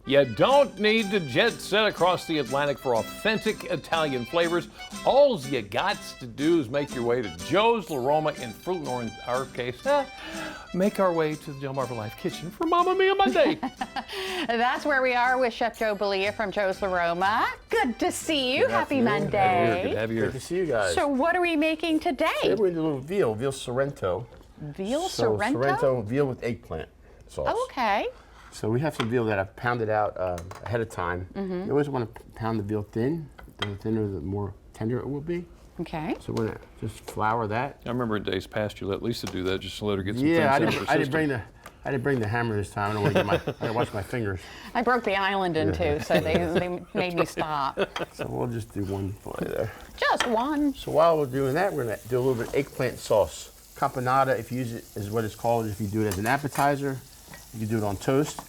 You don't need to jet set across the Atlantic for authentic Italian flavors. All you got to do is make your way to Joe's La Roma in Fruit, or in our case, make our way to the DelmarvaLife kitchen for Mamma Mia Monday. That's where we are with Chef Joe Bellia from Joe's La Roma. Good to see you. Happy Monday. Good to have you here. Good to see you guys. So what are we making today? Today we're doing a little Veal Sorrento. Veal Sorrento? Sorrento veal with eggplant sauce. Oh, okay. So we have some veal that I've pounded out ahead of time. You always want to pound the veal thin. The thinner, the more tender it will be. Okay. So we're gonna just flour that. I remember in days past you let Lisa do that just to let her get some Yeah, things out of her I didn't system. bring the hammer this time. I don't want to get I gotta watch my fingers. I broke the island in two, so they made me stop. So we'll just do one fillet there. Just one. So while we're doing that, we're gonna do a little bit of eggplant sauce. Caponata, if you use it, is what it's called. If you do it as an appetizer, you can do it on toast.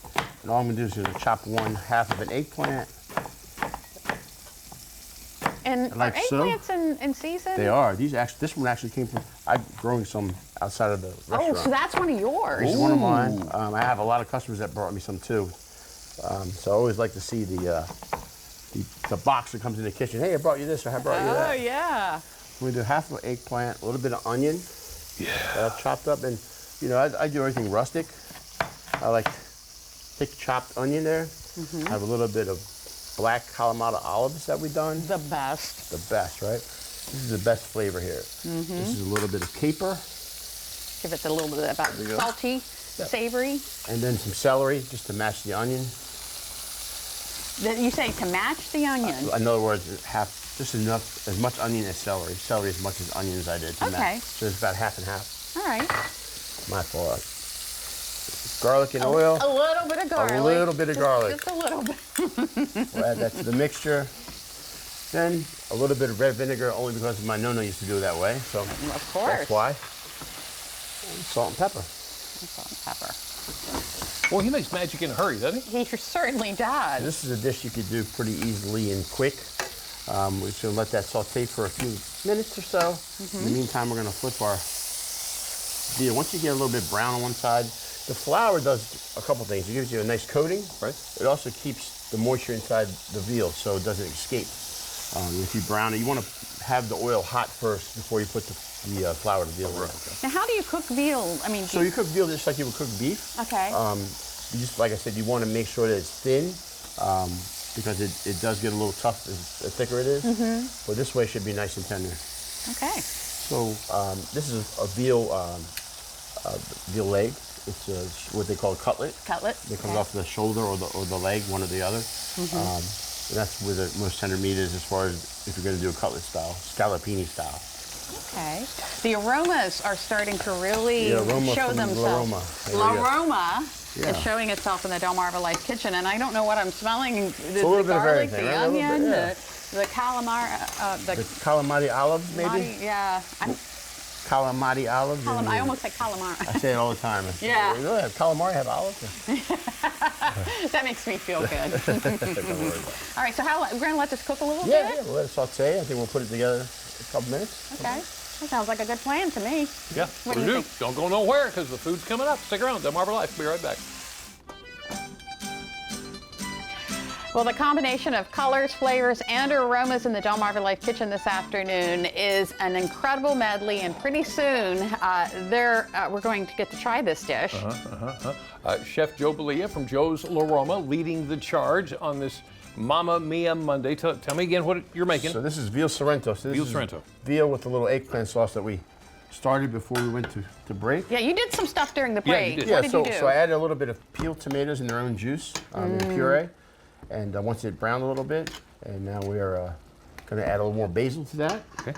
And all I'm gonna do is gonna chop 1/2 of an eggplant. And Like are so. eggplants in season? They are. This one actually came from, I'm growing some outside of the restaurant. Oh, so that's one of yours. This is one of mine. I have a lot of customers that brought me some too. So I always like to see the box that comes in the kitchen. Hey, I brought you this, or I brought you that. Oh, yeah. We do 1/2 of an eggplant, a little bit of onion. Yeah. That I've chopped up, and you know, I do everything rustic. I like thick chopped onion there. I have a little bit of black Kalamata olives that we've done. The best. The best, right? This is the best flavor here. This is a little bit of caper. Give it a little bit about you go. salty, savory. And then some celery, just to match the onion. You say to match the onion. In other words, just enough, as much onion as celery. Celery as much as onion as I did. To Okay. match. So it's about 1/2 and 1/2. All right. My fault. Garlic and oil. A little bit of garlic. A little bit of garlic. Just a little bit. We'll add that to the mixture. Then a little bit of red vinegar, only because my nonna used to do it that way. So Of course. that's why. And salt and pepper. Salt and pepper. Well, he makes magic in a hurry, doesn't he? He certainly does. This is a dish you could do pretty easily and quick. We're just gonna let that saute for a few minutes or so. In the meantime, we're gonna flip our veal. Once you get a little bit brown on one side, the flour does a couple things. It gives you a nice coating. Right. It also keeps the moisture inside the veal so it doesn't escape. If you brown it, you want to have the oil hot first before you put the flour to veal in. Now, how do you cook veal? I mean, So you cook veal just like you would cook beef. okay. You just, like I said, you want to make sure that it's thin because it does get a little tough the thicker it is. But this way it should be nice and tender. Okay. So this is a veal leg. It's what they call a cutlet. Cutlet. It comes off the shoulder or the leg, one or the other. And that's where the most tender meat is as far as if you're going to do a cutlet style, scallopini style. Okay. The aromas are starting to really show themselves. La Roma. There La we go. Roma Yeah. is showing itself in the DelmarvaLife kitchen, and I don't know what I'm smelling. The little bit of garlic, everything, the right? A little onion, bit, the calamari, The calamari olives, maybe? yeah. Calamari olives. I almost said calamari. I say it all the time. Yeah. Really? Calamari have olives? That makes me feel good. Don't worry about it. All right, so we're going to let this cook a little Yeah, bit? we'll let it saute. I think we'll put it together a couple minutes. Okay. That sounds like a good plan to me. Yeah, What do we you do. think? Don't go nowhere because the food's coming up. Stick around. DelmarvaLife. Be right back. Well, the combination of colors, flavors, and aromas in the DelmarvaLife kitchen this afternoon is an incredible medley, and pretty soon we're going to get to try this dish. Chef Joe Bellia from Joe's La Roma leading the charge on this Mamma Mia Monday. Tell me again what you're making. So this is Veal Sorrento. So this Veal is Sorrento. Veal with a little eggplant sauce that we started before we went to break. Yeah, you did some stuff during the Yeah, break. you did. Yeah, What did you do? so I added a little bit of peeled tomatoes in their own juice, in puree. And once it browned a little bit, and now we are going to add a little more basil to that. Okay.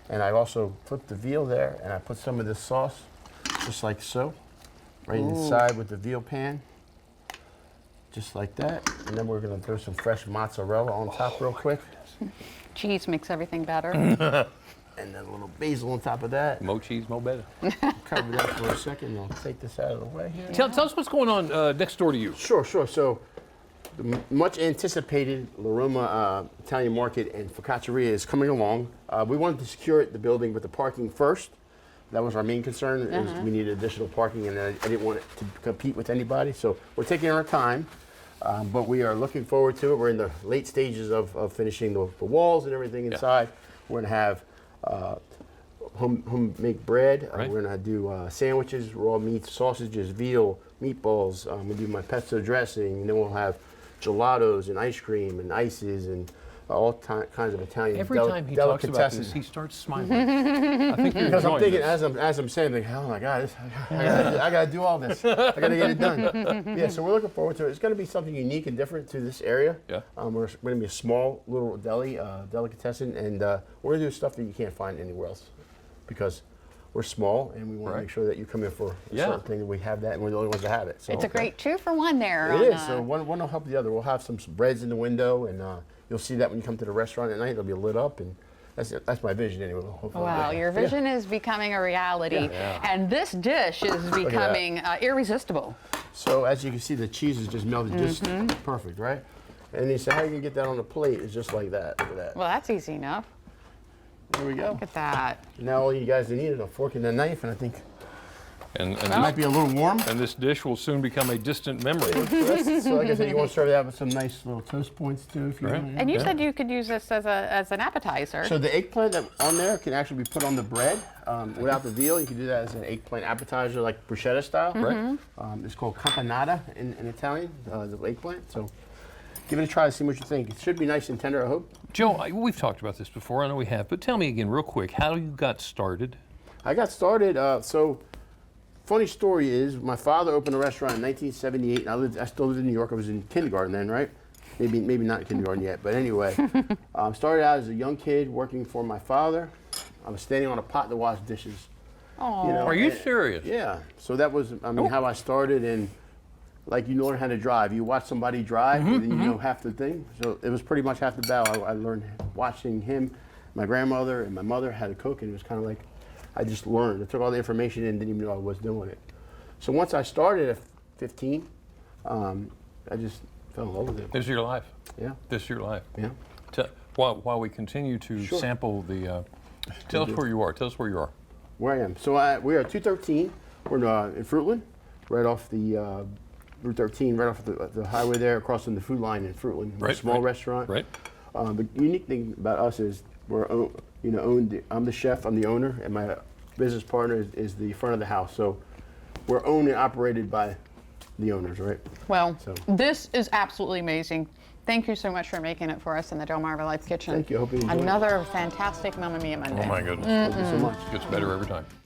And I also flipped the veal there, and I put some of this sauce, just like so, right inside with the veal pan, just like that. And then we're going to throw some fresh mozzarella on top real quick. Cheese makes everything better. And then a little basil on top of that. Mo cheese, mo better. Cover that for a second, and I'll take this out of the way here. Tell us what's going on next door to you. Sure. So the much anticipated La Roma Italian market and focacceria is coming along. We wanted to secure the building with the parking first. That was our main concern, is we needed additional parking, and I didn't want it to compete with anybody. So we're taking our time. But we are looking forward to it. We're in the late stages of finishing the walls and everything inside. We're going to have homemade bread. Right. We're going to do sandwiches, raw meat, sausages, veal, meatballs. We'll do my pesto dressing, and then we'll have gelatos and ice cream and ices and all kinds of Italian Every time he talks about this, he starts smiling. I think you're because I'm enjoying thinking, this. as I'm saying, like, oh my God, I got to do all this. I got to get it done. Yeah, so we're looking forward to it. It's going to be something unique and different to this area. Yeah. We're going to be a small little deli, delicatessen, and we're going to do stuff that you can't find anywhere else because we're small and we want to make sure that you come in for a certain thing and we have that and we're the only ones that have it. So It's a great 2-for-1 there. It is. So one will help the other. We'll have some breads in the window, and you'll see that when you come to the restaurant at night. It'll be lit up, and that's my vision anyway. Hopefully. Wow, your vision is becoming a reality, and this dish is becoming irresistible. So as you can see, the cheese is just melted, just perfect, right? And you say, how you can get that on a plate? It's just like that. Look at that. Well, that's easy enough. There we go. Look at that. Now all you guys need is a fork and a knife, and I think And it might be a little warm. and this dish will soon become a distant memory. So like I said, you want to serve that with some nice little toast points too, if you want. And you said you could use this as an appetizer. So the eggplant that on there can actually be put on the bread without the veal. You can do that as an eggplant appetizer, like bruschetta style. Right. It's called campanata in Italian, the eggplant. So give it a try to see what you think. It should be nice and tender, I hope. Joe, we've talked about this before. I know we have, but tell me again, real quick, how you got started. I got started. So funny story is, my father opened a restaurant in 1978. And I still lived in New York. I was in kindergarten then, right? Maybe not kindergarten yet, but anyway. Started out as a young kid working for my father. I was standing on a pot to wash dishes. Oh, Are you serious? Yeah. So that was, how I started. And like, you learn how to drive. You watch somebody drive, and then you know half the thing. So it was pretty much half the battle. I learned watching him, my grandmother, and my mother how to cook, and it was kind of like, I just learned. I took all the information in and didn't even know I was doing it. So once I started at 15, I just fell in love with it. This is your life. Yeah. This is your life. Yeah. While we continue to sample the, tell us where you are. Tell us where you are. Where I am. So we are at 213. We're in Fruitland, right off the Route 13, right off the highway there, across from the food line in Fruitland. We're a small restaurant. Right. The unique thing about us is we're owned. I'm the chef. I'm the owner, and my business partner is the front of the house. So we're owned and operated by the owners, right? well, this is absolutely amazing. Thank you so much for making it for us in the DelmarvaLife kitchen. Thank you. I hope you enjoyed it. Another fantastic Mamma Mia Monday. Oh my goodness. Thank you so much. Gets better every time.